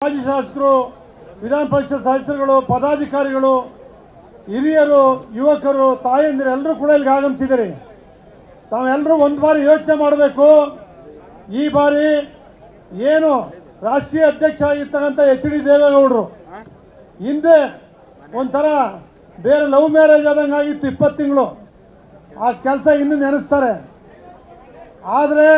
ಮಾಜಿ ಶಾಸಕರು, ವಿಧಾನ ಪರಿಷತ್ ಸದಸ್ಯರುಗಳು, ಪದಾಧಿಕಾರಿಗಳು, ಹಿರಿಯರು, ಯುವಕರು, ತಾಯಂದಿರು ಎಲ್ಲರೂ ಕೂಡ ಇಲ್ಲಿಗೆ ಆಗಮಿಸಿದ್ದಾರೆ. ತಾವೆಲ್ಲರೂ ಒಂದು ಬಾರಿ ಯೋಚನೆ ಮಾಡಬೇಕು. ಈ ಬಾರಿ ಏನು ರಾಷ್ಟ್ರೀಯ ಅಧ್ಯಕ್ಷ ಆಗಿರ್ತಕ್ಕಂಥ ಎಚ್.ಡಿ. ದೇವೇಗೌಡರು ಹಿಂದೆ ಒಂಥರ ಬೇರೆ ಲವ್ ಮ್ಯಾರೇಜ್ ಆದಂಗೆ ಆಗಿತ್ತು, 20 ತಿಂಗಳು. ಆ ಕೆಲಸ ಇನ್ನೂ ನೆನೆಸ್ತಾರೆ. ಆದರೆ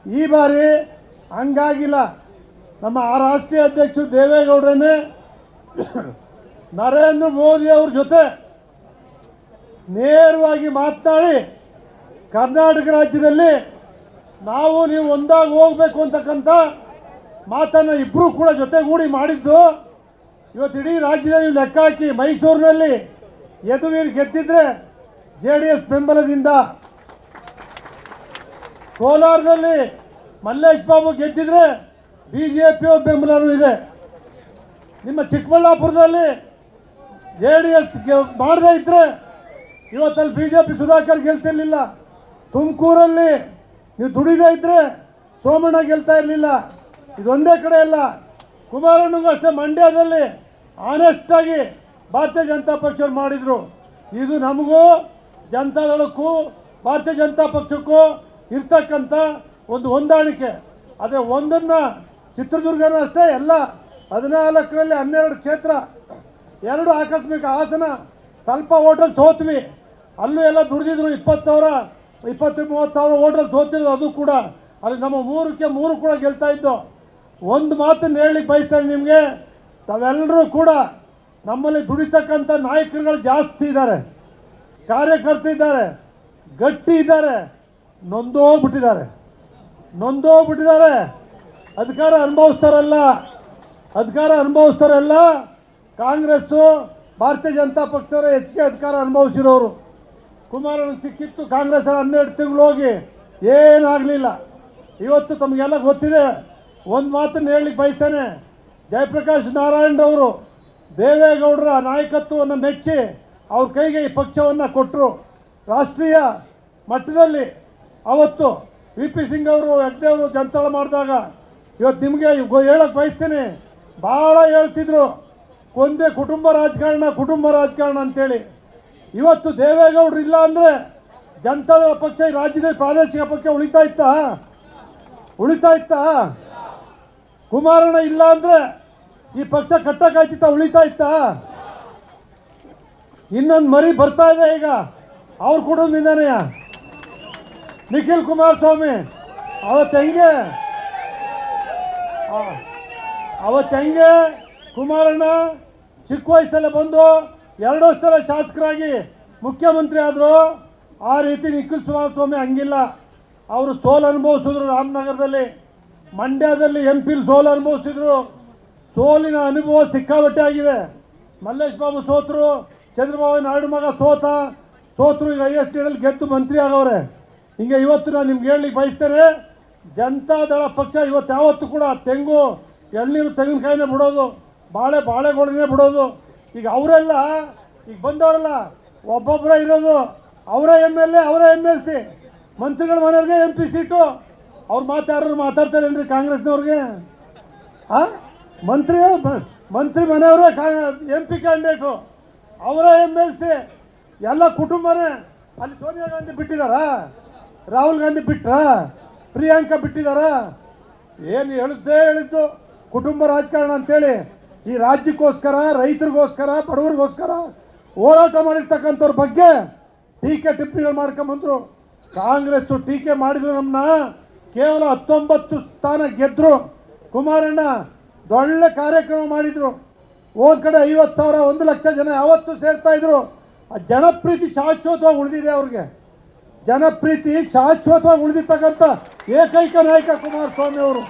ಈ ಬಾರಿ ಹಂಗಾಗಿಲ್ಲ. ನಮ್ಮ ಆ ರಾಷ್ಟ್ರೀಯ ಅಧ್ಯಕ್ಷರು ದೇವೇಗೌಡರನ್ನೇ ನರೇಂದ್ರ ಮೋದಿ ಅವ್ರ ಜೊತೆ ನೇರವಾಗಿ ಮಾತನಾಡಿ ಕರ್ನಾಟಕ ರಾಜ್ಯದಲ್ಲಿ ನಾವು ನೀವು ಒಂದಾಗಿ ಹೋಗಬೇಕು ಅಂತಕ್ಕಂಥ ಮಾತನ್ನು ಇಬ್ಬರು ಕೂಡ ಜೊತೆಗೂಡಿ ಮಾಡಿದ್ದು. ಇವತ್ತು ಇಡೀ ರಾಜ್ಯದಲ್ಲಿ ನೀವು ಲೆಕ್ಕ ಹಾಕಿ, ಮೈಸೂರಿನಲ್ಲಿ ಯದುವೀರ್ ಗೆದ್ದಿದ್ರೆ JDS ಬೆಂಬಲದಿಂದ, ಕೋಲಾರದಲ್ಲಿ ಮಲ್ಲೇಶ್ ಬಾಬು ಗೆದ್ದಿದ್ರೆ BJP ಬೆಂಬಲನೂ ಇದೆ. ನಿಮ್ಮ ಚಿಕ್ಕಬಳ್ಳಾಪುರದಲ್ಲಿ JDS ಮಾಡದೇ ಇದ್ರೆ ಇವತ್ತಲ್ಲಿ BJP ಸುಧಾಕರ್ ಗೆಲ್ತಿರ್ಲಿಲ್ಲ. ತುಮಕೂರಲ್ಲಿ ನೀವು ದುಡಿದೇ ಇದ್ರೆ ಸೋಮಣ್ಣ ಗೆಲ್ತಾ ಇರಲಿಲ್ಲ. ಇದೊಂದೇ ಕಡೆ ಅಲ್ಲ, ಕುಮಾರಣ್ಣಗೂ ಅಷ್ಟೇ ಮಂಡ್ಯದಲ್ಲಿ ಆನೆಸ್ಟಾಗಿ ಭಾರತೀಯ ಜನತಾ ಪಕ್ಷರು ಮಾಡಿದರು. ಇದು ನಮಗೂ ಜನತಾದಳಕ್ಕೂ ಭಾರತೀಯ ಜನತಾ ಪಕ್ಷಕ್ಕೂ ಇರ್ತಕ್ಕಂಥ ಒಂದು ಹೊಂದಾಣಿಕೆ. ಆದರೆ ಒಂದನ್ನು ಚಿತ್ರದುರ್ಗನೂ ಅಷ್ಟೇ, ಎಲ್ಲ 14ರಲ್ಲಿ 12 ಕ್ಷೇತ್ರ, 2 ಆಕಸ್ಮಿಕ ಹಾಸನ, ಸ್ವಲ್ಪ ಹೋಟೆಲ್ ಸೋತ್ವಿ. ಅಲ್ಲೂ ಎಲ್ಲ ದುಡಿದಿದ್ರು, 20,000 20-30,000 ಹೋಟೆಲ್ ಸೋತಿದ್ರು. ಅದು ಕೂಡ ಅಲ್ಲಿ ನಮ್ಮ 3ಕ್ಕೆ 3 ಕೂಡ ಗೆಲ್ತಾ ಇದ್ದು. ಒಂದು ಮಾತನ್ನು ಹೇಳಲಿಕ್ಕೆ ಬಯಸ್ತೇನೆ ನಿಮಗೆ, ತಾವೆಲ್ಲರೂ ಕೂಡ ನಮ್ಮಲ್ಲಿ ದುಡಿತಕ್ಕಂಥ ನಾಯಕರುಗಳು ಜಾಸ್ತಿ ಇದ್ದಾರೆ, ಕಾರ್ಯಕರ್ತರಿದ್ದಾರೆ, ಗಟ್ಟಿ ಇದ್ದಾರೆ, ನೊಂದೋಗ್ಬಿಟ್ಟಿದ್ದಾರೆ. ಅಧಿಕಾರ ಅನುಭವಿಸ್ತಾರಲ್ಲ. ಕಾಂಗ್ರೆಸ್ಸು ಭಾರತೀಯ ಜನತಾ ಪಕ್ಷದವರೇ ಹೆಚ್ಚಿಗೆ ಅಧಿಕಾರ ಅನುಭವಿಸಿರೋರು. ಕುಮಾರಣ್ಣ ಸಿಕ್ಕಿತ್ತು ಕಾಂಗ್ರೆಸ್ 12 ತಿಂಗಳು ಹೋಗಿ ಏನಾಗಲಿಲ್ಲ. ಇವತ್ತು ತಮಗೆಲ್ಲ ಗೊತ್ತಿದೆ. ಒಂದು ಮಾತನ್ನು ಹೇಳಲಿಕ್ಕೆ ಬಯಸ್ತೇನೆ, ಜಯಪ್ರಕಾಶ್ ನಾರಾಯಣ್ ಅವರು ದೇವೇಗೌಡರ ನಾಯಕತ್ವವನ್ನು ಮೆಚ್ಚಿ ಅವ್ರ ಕೈಗೆ ಈ ಪಕ್ಷವನ್ನು ಕೊಟ್ಟರು. ರಾಷ್ಟ್ರೀಯ ಮಟ್ಟದಲ್ಲಿ ಅವತ್ತು VP ಸಿಂಗ್ ಅವರು, ಹೆಗ್ಡೆ ಅವರು ಜನತಾಳ ಮಾಡಿದಾಗ ಇವತ್ತು ನಿಮಗೆ ಹೇಳಕ್ಕೆ ಬಯಸ್ತೀನಿ, ಭಾಳ ಹೇಳ್ತಿದ್ರು ಕೊಂದೆ ಕುಟುಂಬ ರಾಜಕಾರಣ ಅಂತೇಳಿ. ಇವತ್ತು ದೇವೇಗೌಡರು ಇಲ್ಲ ಅಂದರೆ ಜನತಾದಳ ಪಕ್ಷ ಈ ರಾಜ್ಯದಲ್ಲಿ ಪ್ರಾದೇಶಿಕ ಪಕ್ಷ ಉಳಿತಾ ಇತ್ತಾ? ಕುಮಾರಣ್ಣ ಇಲ್ಲ ಅಂದರೆ ಈ ಪಕ್ಷ ಕಟ್ಟಕ್ಕಾಯ್ತಿತ್ತ? ಉಳಿತಾ ಇತ್ತಾ? ಇನ್ನೊಂದು ಮರಿ ಬರ್ತಾ ಇದೆ ಈಗ ಅವ್ರ ಕುಟುಂಬದಿಂದಾನೆ, ನಿಖಿಲ್ ಕುಮಾರಸ್ವಾಮಿ. ಅವತ್ತು ಕುಮಾರಣ್ಣ ಚಿಕ್ಕ ವಯಸ್ಸಲ್ಲೇ ಬಂದು 2 ವರ್ಷದ ಶಾಸಕರಾಗಿ ಮುಖ್ಯಮಂತ್ರಿ ಆದರು. ಆ ರೀತಿ ನಿಖಿಲ್ ಕುಮಾರಸ್ವಾಮಿ ಹಂಗಿಲ್ಲ. ಅವರು ಸೋಲು ಅನುಭವಿಸಿದ್ರು. ರಾಮನಗರದಲ್ಲಿ, ಮಂಡ್ಯದಲ್ಲಿ MP ಸೋಲು ಅನುಭವಿಸಿದ್ರು. ಸೋಲಿನ ಅನುಭವ ಸಿಕ್ಕಾಬಟ್ಟೆ ಆಗಿದೆ. ಮಲ್ಲೇಶ್ ಬಾಬು ಸೋತರು, ಚಂದ್ರಬಾಬು ನಾಯ್ಡು ಮಗ ಸೋತರು. ಈಗ ISTನಲ್ಲಿ ಗೆದ್ದು ಮಂತ್ರಿ ಆಗವ್ರೆ. ಹಿಂಗೆ ಇವತ್ತು ನಾನು ನಿಮ್ಗೆ ಹೇಳಲಿಕ್ಕೆ ಬಯಸ್ತೇನೆ, ಜನತಾದಳ ಪಕ್ಷ ಇವತ್ತು ಯಾವತ್ತೂ ಕೂಡ ತೆಂಗು ಎಳ್ನೀರು ತೆಂಗಿನಕಾಯಿನೇ ಬಿಡೋದು, ಬಾಳೆಗೋಳನ್ನೇ ಬಿಡೋದು. ಈಗ ಅವರೆಲ್ಲ ಈಗ ಬಂದವರೆಲ್ಲ ಒಬ್ಬೊಬ್ಬರೇ ಇರೋದು, ಅವರೇ MLA, ಅವರೇ MLC, ಮಂತ್ರಿಗಳ ಮನೆಯವ್ರಿಗೆ MP ಸೀಟು. ಅವ್ರು ಯಾರು ಮಾತಾಡ್ತಾರೇನ್ರಿ ಕಾಂಗ್ರೆಸ್ನವ್ರಿಗೆ? ಮಂತ್ರಿ ಮನೆಯವರೇ MP ಕ್ಯಾಂಡಿಡೇಟು, ಅವರೇ MLC, ಎಲ್ಲ ಕುಟುಂಬನೇ. ಅಲ್ಲಿ ಸೋನಿಯಾ ಗಾಂಧಿ ಬಿಟ್ಟಿದ್ದಾರಾ? ರಾಹುಲ್ ಗಾಂಧಿ ಬಿಟ್ರಾ? ಪ್ರಿಯಾಂಕಾ ಬಿಟ್ಟಿದ್ದಾರಾ? ಏನು ಹೇಳಿದ್ದು ಕುಟುಂಬ ರಾಜಕಾರಣ ಅಂತೇಳಿ. ಈ ರಾಜ್ಯಕ್ಕೋಸ್ಕರ, ರೈತರಿಗೋಸ್ಕರ, ಬಡವರಿಗೋಸ್ಕರ ಹೋರಾಟ ಮಾಡಿರ್ತಕ್ಕಂಥವ್ರ ಬಗ್ಗೆ ಟೀಕೆ ಟಿಪ್ಪಣಿಗಳು ಮಾಡ್ಕೊಂಬಂದರು. ಕಾಂಗ್ರೆಸ್ಸು ಟೀಕೆ ಮಾಡಿದ್ರು, ನಮ್ಮನ್ನ ಕೇವಲ 19 ಸ್ಥಾನ ಗೆದ್ದರು. ಕುಮಾರಣ್ಣ ಒಳ್ಳೆ ಕಾರ್ಯಕ್ರಮ ಮಾಡಿದರು. ಒಂದು ಕಡೆ 50,000 1 ಲಕ್ಷ ಜನ ಯಾವತ್ತೂ ಸೇರ್ತಾ ಇದ್ರು. ಆ ಜನಪ್ರೀತಿ ಶಾಶ್ವತವಾಗಿ ಉಳಿದಿದೆ. ಅವ್ರಿಗೆ ಜನಪ್ರೀತಿ ಶಾಶ್ವತವಾಗಿ ಉಳಿದಿರ್ತಕ್ಕಂಥ ಏಕೈಕ ನಾಯಕ ಕುಮಾರಸ್ವಾಮಿ ಅವರು.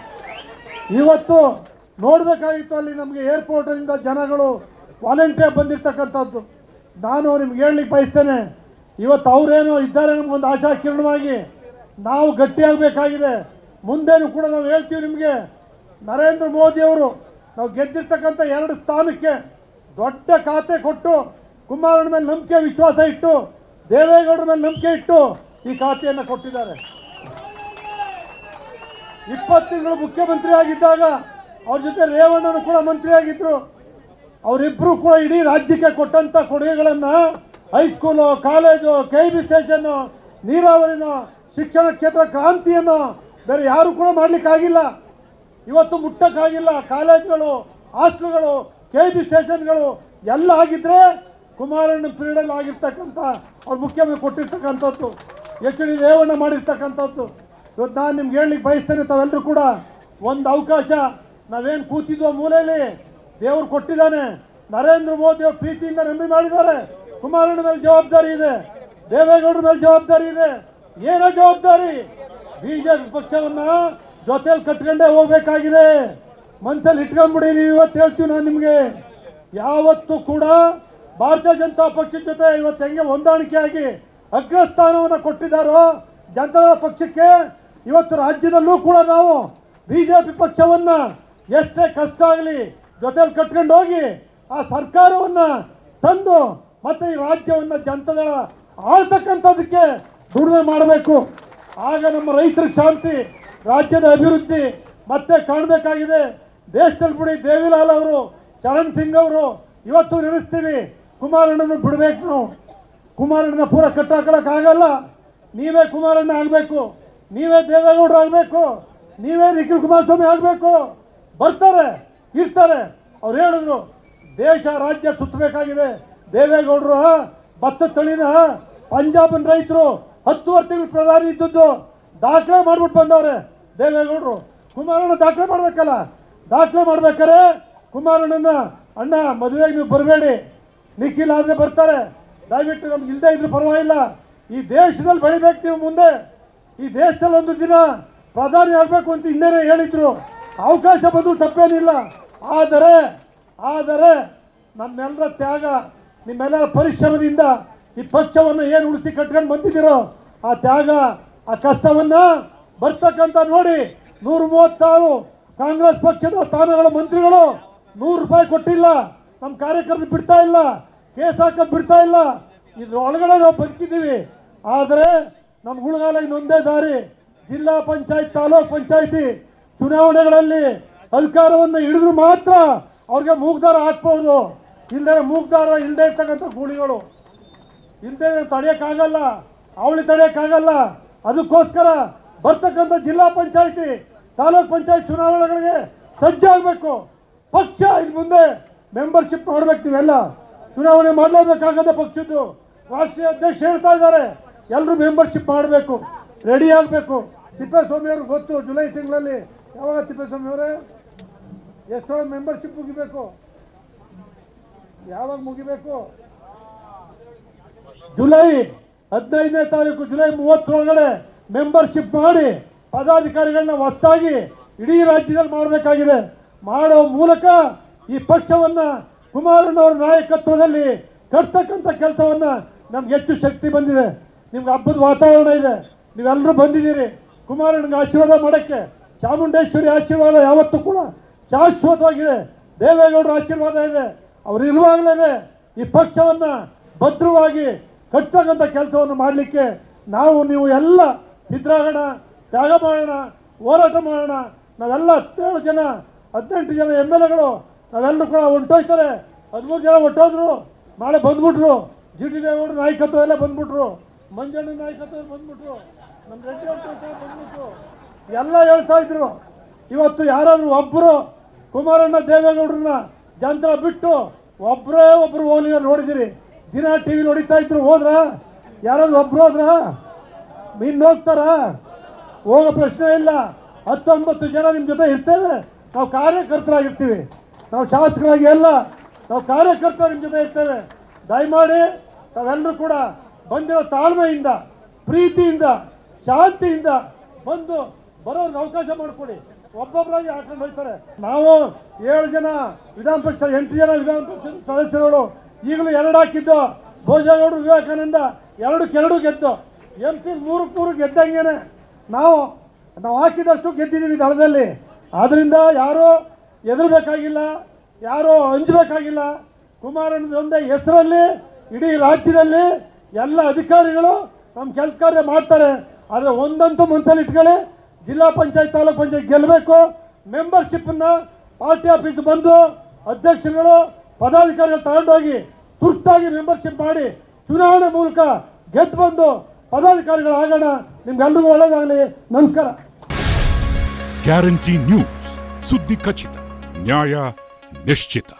ಇವತ್ತು ನೋಡಬೇಕಾಗಿತ್ತು, ಅಲ್ಲಿ ನಮಗೆ ಏರ್ಪೋರ್ಟಿಂದ ಜನಗಳು ವಾಲಂಟಿಯರ್ ಬಂದಿರ್ತಕ್ಕಂಥದ್ದು. ನಾನು ನಿಮ್ಗೆ ಹೇಳಲಿಕ್ಕೆ ಬಯಸ್ತೇನೆ, ಇವತ್ತು ಅವರೇನೋ ಇದ್ದಾರೆ ನಮಗೊಂದು ಆಶಾ ಕಿರಣವಾಗಿ. ನಾವು ಗಟ್ಟಿಯಾಗಬೇಕಾಗಿದೆ. ಮುಂದೇನು ಕೂಡ ನಾವು ಹೇಳ್ತೀವಿ ನಿಮಗೆ, ನರೇಂದ್ರ ಮೋದಿಯವರು ನಾವು ಗೆದ್ದಿರ್ತಕ್ಕಂಥ 2 ಸ್ಥಾನಕ್ಕೆ ದೊಡ್ಡ ಖಾತೆ ಕೊಟ್ಟು, ಕುಮಾರಣ್ಣ ಮೇಲೆ ನಂಬಿಕೆ ವಿಶ್ವಾಸ ಇಟ್ಟು, ದೇವೇಗೌಡರ ಮೇಲೆ ನಂಬಿಕೆ ಇಟ್ಟು ಈ ಖಾತೆಯನ್ನು ಕೊಟ್ಟಿದ್ದಾರೆ. 20 ತಿಂಗಳು ಮುಖ್ಯಮಂತ್ರಿ ಆಗಿದ್ದಾಗ ಅವ್ರ ಜೊತೆ ರೇವಣ್ಣನು ಕೂಡ ಮಂತ್ರಿಯಾಗಿದ್ದರು. ಅವರಿಬ್ಬರು ಕೂಡ ಇಡೀ ರಾಜ್ಯಕ್ಕೆ ಕೊಟ್ಟಂಥ ಕೊಡುಗೆಗಳನ್ನು ಹೈಸ್ಕೂಲು, ಕಾಲೇಜು, KIB ಸ್ಟೇಷನ್ನು, ನೀರಾವರಿನೋ, ಶಿಕ್ಷಣ ಕ್ಷೇತ್ರ ಕ್ರಾಂತಿಯನ್ನು ಬೇರೆ ಯಾರು ಕೂಡ ಮಾಡಲಿಕ್ಕಾಗಿಲ್ಲ. ಇವತ್ತು ಮುಟ್ಟಕ್ಕಾಗಿಲ್ಲ. ಕಾಲೇಜ್ಗಳು, ಹಾಸ್ಟೆಲ್ಗಳು, KIB ಸ್ಟೇಷನ್ಗಳು ಎಲ್ಲ ಆಗಿದ್ದರೆ ಕುಮಾರಣ್ಣ ಪೀರಿಯಡಲ್ಲಿ ಆಗಿರ್ತಕ್ಕಂಥ ಅವ್ರು ಮುಖ್ಯಮಂತ್ರಿ ಕೊಟ್ಟಿರ್ತಕ್ಕಂಥದ್ದು, HD ರೇವಣ್ಣ ಮಾಡಿರ್ತಕ್ಕಂಥದ್ದು. ಇವತ್ತು ನಾನು ನಿಮ್ಗೆ ಹೇಳಲಿಕ್ಕೆ ಬಯಸ್ತೇನೆ, ತಾವೆಲ್ಲರೂ ಕೂಡ ಒಂದು ಅವಕಾಶ. ನಾವೇನು ಕೂತಿದ್ವೋ ಮೂಲೆಯಲ್ಲಿ ದೇವರು ಕೊಟ್ಟಿದ್ದಾನೆ. ನರೇಂದ್ರ ಮೋದಿ ಅವರು ಪ್ರೀತಿಯಿಂದ ನಂಬಿ ಮಾಡಿದ್ದಾರೆ. ಕುಮಾರಣ್ಣ ಮೇಲೆ ಜವಾಬ್ದಾರಿ ಇದೆ, ದೇವೇಗೌಡರ ಮೇಲೆ ಜವಾಬ್ದಾರಿ ಇದೆ. ಏನೋ ಜವಾಬ್ದಾರಿ? BJP ಪಕ್ಷವನ್ನ ಜೊತೆಯಲ್ಲಿ ಕಟ್ಕೊಂಡೇ ಹೋಗ್ಬೇಕಾಗಿದೆ. ಮನಸ್ಸಲ್ಲಿ ಇಟ್ಕೊಂಡ್ಬಿಡಿ. ನೀವು ಇವತ್ತು ಹೇಳ್ತೀವಿ ನಾನು ನಿಮಗೆ, ಯಾವತ್ತೂ ಕೂಡ ಭಾರತೀಯ ಜನತಾ ಪಕ್ಷದ ಜೊತೆ ಇವತ್ತು ಹೆಂಗೆ ಹೊಂದಾಣಿಕೆಯಾಗಿ ಅಗ್ರಸ್ಥಾನವನ್ನು ಕೊಟ್ಟಿದ್ದಾರೋ ಜನತಾ ಪಕ್ಷಕ್ಕೆ, ಇವತ್ತು ರಾಜ್ಯದಲ್ಲೂ ಕೂಡ ನಾವು BJP ಪಕ್ಷವನ್ನು ಎಷ್ಟೇ ಕಷ್ಟ ಆಗಲಿ ಜೊತೆಯಲ್ಲಿ ಕಟ್ಕೊಂಡು ಹೋಗಿ ಆ ಸರ್ಕಾರವನ್ನು ತಂದು ಮತ್ತೆ ಈ ರಾಜ್ಯವನ್ನು ಜನತಾದಳ ಆಳ್ತಕ್ಕಂಥದ್ದಕ್ಕೆ ದುಡಿಮೆ ಮಾಡಬೇಕು. ಆಗ ನಮ್ಮ ರೈತರಿಗೆ ಶಾಂತಿ, ರಾಜ್ಯದ ಅಭಿವೃದ್ಧಿ ಮತ್ತೆ ಕಾಣಬೇಕಾಗಿದೆ. ದೇಶದಲ್ಲಿ ಬಿಡಿ ದೇವಿಲಾಲ್ ಅವರು, ಚರಣ್ ಸಿಂಗ್ ಅವರು ಇವತ್ತು ನೆನೆಸ್ತೀವಿ. ಕುಮಾರಣ್ಣನ ಬಿಡಬೇಕು. ನಾವು ಕುಮಾರಣ್ಣನ ಪೂರ ಕಟ್ಟಾಕೊಳ್ಳೋಕ್ಕಾಗಲ್ಲ. ನೀವೇ ಕುಮಾರಣ್ಣ ಆಗಬೇಕು, ನೀವೇ ದೇವೇಗೌಡರು ಆಗಬೇಕು, ನೀವೇ ನಿಖಿಲ್ ಕುಮಾರಸ್ವಾಮಿ ಆಗಬೇಕು. ಬರ್ತಾರೆ, ಇರ್ತಾರೆ. ಅವ್ರು ಹೇಳಿದ್ರು ದೇಶ ರಾಜ್ಯ ಸುತ್ತಬೇಕಾಗಿದೆ. ದೇವೇಗೌಡರು ಭತ್ತ ತಳಿನ ಪಂಜಾಬನ್ ರೈತರು 10 ವರ್ಷಗಳು ಪ್ರಧಾನಿ ಇದ್ದದ್ದು ದಾಖಲೆ ಮಾಡ್ಬಿಟ್ಟು ಬಂದವ್ರೆ ದೇವೇಗೌಡರು. ಕುಮಾರಣ್ಣ ದಾಖಲೆ ಮಾಡ್ಬೇಕಲ್ಲ. ದಾಖಲೆ ಮಾಡ್ಬೇಕಾರೆ ಕುಮಾರಣ್ಣನ ಅಣ್ಣ ಮದುವೆಗೆ ನೀವು ಬರಬೇಡಿ, ನಿಖಿಲ್ ಆದರೆ ಬರ್ತಾರೆ, ದಯವಿಟ್ಟು ನಮ್ಗೆ ಇಲ್ಲದೆ ಇದ್ರೂ ಪರವಾಗಿಲ್ಲ, ಈ ದೇಶದಲ್ಲಿ ಬೆಳಿಬೇಕು ನೀವು ಮುಂದೆ, ಈ ದೇಶದಲ್ಲಿ ಒಂದು ದಿನ ಪ್ರಧಾನಿ ಆಗಬೇಕು ಅಂತ ಹಿಂದೆನೇ ಹೇಳಿದ್ರು. ಅವಕಾಶ ಬಂದರೂ ತಪ್ಪೇನಿಲ್ಲ. ಆದರೆ ನಮ್ಮೆಲ್ಲರ ತ್ಯಾಗ, ನಿಮ್ಮೆಲ್ಲರ ಪರಿಶ್ರಮದಿಂದ ಈ ಪಕ್ಷವನ್ನು ಏನು ಉಳಿಸಿ ಕಟ್ಕೊಂಡು ಬಂದಿದ್ದೀರೋ ಆ ತ್ಯಾಗ, ಆ ಕಷ್ಟವನ್ನು ಬರ್ತಕ್ಕಂಥ ನೋಡಿ. 136 ಕಾಂಗ್ರೆಸ್ ಪಕ್ಷದ ಸ್ಥಾನಗಳ ಮಂತ್ರಿಗಳು 100 ರೂಪಾಯಿ ಕೊಟ್ಟಿಲ್ಲ. ನಮ್ಮ ಕಾರ್ಯಕರ್ತರು ಬಿಡ್ತಾ ಇಲ್ಲ, ಕೇಸ್ ಹಾಕೋದು ಬಿಡ್ತಾ ಇಲ್ಲ. ಇದ್ರೊಳಗಡೆ ನಾವು ಬದುಕಿದ್ದೀವಿ. ಆದರೆ ನಮ್ಮ ಹುಳುಗಾಲ ಇನ್ನೊಂದೇ ದಾರಿ. ಜಿಲ್ಲಾ ಪಂಚಾಯತ್, ತಾಲೂಕ್ ಪಂಚಾಯತಿ ಚುನಾವಣೆಗಳಲ್ಲಿ ಅಧಿಕಾರವನ್ನು ಹಿಡಿದ್ರು ಮಾತ್ರ ಅವ್ರಿಗೆ ಮೂಗ್ದಾರ ಹಾಕ್ಬೋದು. ಇಲ್ಲದೆ ಮೂಗ್ದಾರ ಇಲ್ಲದೆ ಇರ್ತಕ್ಕಂಥ ಗೂಳಿಗಳು ಇಲ್ಲದೆ ತಡೆಯೋಕ್ಕಾಗಲ್ಲ, ಅವಳಿ ತಡೆಯೋಕ್ಕಾಗಲ್ಲ. ಅದಕ್ಕೋಸ್ಕರ ಬರ್ತಕ್ಕಂಥ ಜಿಲ್ಲಾ ಪಂಚಾಯತಿ, ತಾಲೂಕ್ ಪಂಚಾಯತ್ ಚುನಾವಣೆಗಳಿಗೆ ಸಜ್ಜಾಗಬೇಕು. ಪಕ್ಷ ಇನ್ನು ಮುಂದೆ ಮೆಂಬರ್ಶಿಪ್ ಮಾಡಬೇಕು. ನೀವೆಲ್ಲ ಚುನಾವಣೆ ಮಾಡಲೇಬೇಕಾಗದ ಪಕ್ಷದ್ದು ರಾಷ್ಟ್ರೀಯ ಅಧ್ಯಕ್ಷ ಹೇಳ್ತಾ ಇದ್ದಾರೆ, ಎಲ್ಲರೂ ಮೆಂಬರ್ಶಿಪ್ ಮಾಡಬೇಕು, ರೆಡಿ ಆಗಬೇಕು. ತಿಪ್ಪೇಸ್ವಾಮಿ ಅವ್ರಿಗೆ ಗೊತ್ತು, ಜುಲೈ ತಿಂಗಳಲ್ಲಿ. ಯಾವಾಗ ತಿಪ್ಪೇಸ್ವಾಮಿ ಅವರೇ ಎಷ್ಟೊಂದು ಮೆಂಬರ್ಶಿಪ್ ಮುಗಿಬೇಕು? ಯಾವಾಗ ಮುಗಿಬೇಕು? ಜುಲೈ 15ನೇ ತಾರೀಕು, ಜುಲೈ 30 ಮೆಂಬರ್ಶಿಪ್ ಮಾಡಿ ಪದಾಧಿಕಾರಿಗಳನ್ನ ಹೊಸದಾಗಿ ಇಡೀ ರಾಜ್ಯದಲ್ಲಿ ಮಾಡಬೇಕಾಗಿದೆ. ಮಾಡೋ ಮೂಲಕ ಈ ಪಕ್ಷವನ್ನು ಕುಮಾರಣ್ಣವರ ನಾಯಕತ್ವದಲ್ಲಿ ಕಟ್ತಕ್ಕಂಥ ಕೆಲಸವನ್ನು ನಮ್ಗೆ ಹೆಚ್ಚು ಶಕ್ತಿ ಬಂದಿದೆ. ನಿಮ್ಗೆ ಹಬ್ಬದ ವಾತಾವರಣ ಇದೆ, ನೀವೆಲ್ಲರೂ ಬಂದಿದ್ದೀರಿ ಕುಮಾರಣ್ಣಗೆ ಆಶೀರ್ವಾದ ಮಾಡೋಕ್ಕೆ. ಚಾಮುಂಡೇಶ್ವರಿ ಆಶೀರ್ವಾದ ಯಾವತ್ತೂ ಕೂಡ ಶಾಶ್ವತವಾಗಿದೆ. ದೇವೇಗೌಡರ ಆಶೀರ್ವಾದ ಇದೆ. ಅವರು ಇರುವಾಗಲೇ ಈ ಪಕ್ಷವನ್ನು ಭದ್ರವಾಗಿ ಕಟ್ಟತಕ್ಕಂಥ ಕೆಲಸವನ್ನು ಮಾಡಲಿಕ್ಕೆ ನಾವು ನೀವು ಎಲ್ಲ ಸಿದ್ಧರಾಗೋಣ, ತ್ಯಾಗ ಮಾಡೋಣ, ಹೋರಾಟ ಮಾಡೋಣ. ನಾವೆಲ್ಲ 17 ಜನ 18 ಜನ MLAಗಳು ನಾವೆಲ್ಲರೂ ಕೂಡ ಹೊಂಟೋಯ್ತಾರೆ. 13 ಜನ ಹೊಟ್ಟೋದ್ರು, ನಾಳೆ ಬಂದ್ಬಿಟ್ರು. GT ದೇವೇಗೌಡರ ನಾಯಕತ್ವ ಎಲ್ಲ ಬಂದ್ಬಿಟ್ರು, ಮಂಜಣ್ಣ ನಾಯಕತ್ವ ಬಂದ್ಬಿಟ್ರು, ನಮ್ಮ ರೆಡ್ಡಿ ಬಂದ್ಬಿಟ್ರು. ಎಲ್ಲ ಹೇಳ್ತಾ ಇದ್ರು. ಇವತ್ತು ಯಾರಾದರೂ ಒಬ್ಬರು ಕುಮಾರಣ್ಣ ದೇವೇಗೌಡರನ್ನ ಜನತಾ ಬಿಟ್ಟು ಒಬ್ಬರೇ ಒಬ್ಬರು ಹೋಗ್ಲಿ ನೋಡಿದಿರಿ? ದಿನ TV ಹೊಡಿತಾ ಇದ್ರು. ಹೋದ್ರ? ಯಾರಾದ್ರು ಒಬ್ರು ಹೋದ್ರ? ಇನ್ನು ಹೋಗ್ತಾರ? ಹೋಗೋ ಪ್ರಶ್ನೆ ಇಲ್ಲ. 19 ಜನ ನಿಮ್ಮ ಜೊತೆ ಇರ್ತೇವೆ. ನಾವು ಕಾರ್ಯಕರ್ತರಾಗಿರ್ತೀವಿ, ನಾವು ಶಾಸಕರಾಗಿ ಅಲ್ಲ, ನಾವು ಕಾರ್ಯಕರ್ತರು ನಿಮ್ಮ ಜೊತೆ ಇರ್ತೇವೆ. ದಯಮಾಡಿ ತಾವೆಲ್ಲರೂ ಕೂಡ ಬಂದಿರೋ ತಾಳ್ಮೆಯಿಂದ, ಪ್ರೀತಿಯಿಂದ, ಶಾಂತಿಯಿಂದ ಬಂದು ಬರೋರ್ಗೆ ಅವಕಾಶ ಮಾಡಿಕೊಡಿ. ಒಬ್ಬೊಬ್ಬರಾಗಿ ಹಾಕೊಂಡು ಹೋಗ್ತಾರೆ. ನಾವು 7 ಜನ ವಿಧಾನ ಪರಿಷತ್, 8 ಜನ ವಿಧಾನ ಪರಿಷತ್ ಸದಸ್ಯರುಗಳು. ಈಗಲೂ 2 ಹಾಕಿದ್ದು. ಭೋಜೇಗೌಡರು, ವಿವೇಕಾನಂದ 2-2 ಗೆದ್ದು. MP 3-3 ಗೆದ್ದಂಗೆನೆ ನಾವು ಹಾಕಿದಷ್ಟು ಗೆದ್ದಿದ್ದೀವಿ ದಳದಲ್ಲಿ. ಆದ್ದರಿಂದ ಯಾರೂ ಹೆದರಬೇಕಾಗಿಲ್ಲ, ಯಾರೂ ಹಂಚಬೇಕಾಗಿಲ್ಲ. ಕುಮಾರಣ್ಣನ ಒಂದೇ ಹೆಸರಲ್ಲಿ ಇಡೀ ರಾಜ್ಯದಲ್ಲಿ ಎಲ್ಲ ಅಧಿಕಾರಿಗಳು ನಮ್ಮ ಕೆಲಸ ಕಾರ್ಯ ಮಾಡ್ತಾರೆ. ಆದರೆ ಒಂದಂತೂ ಮನಸ್ಸಲ್ಲಿ ಇಟ್ಕೊಳ್ಳಿ, ಜಿಲ್ಲಾ ಪಂಚಾಯತ್, ತಾಲೂಕ್ ಪಂಚಾಯತ್ ಗೆಲ್ಲಬೇಕು. ಮೆಂಬರ್ಶಿಪ್ಪನ್ನು ಪಾರ್ಟಿ ಆಫೀಸ್ ಬಂದು ಅಧ್ಯಕ್ಷರುಗಳು ಪದಾಧಿಕಾರಿಗಳು ತಗೊಂಡೋಗಿ ತುರ್ತಾಗಿ ಮೆಂಬರ್ಶಿಪ್ ಮಾಡಿ ಚುನಾವಣೆ ಮೂಲಕ ಗೆದ್ದು ಬಂದು ಪದಾಧಿಕಾರಿಗಳು ಆಗೋಣ. ನಿಮ್ಗೆಲ್ರಿಗೂ ಒಳ್ಳೆಯದಾಗಲಿ. ನಮಸ್ಕಾರ. ಗ್ಯಾರಂಟಿ ನ್ಯೂಸ್, ಸುದ್ದಿ ಖಚಿತ, ನ್ಯಾಯ ನಿಶ್ಚಿತ.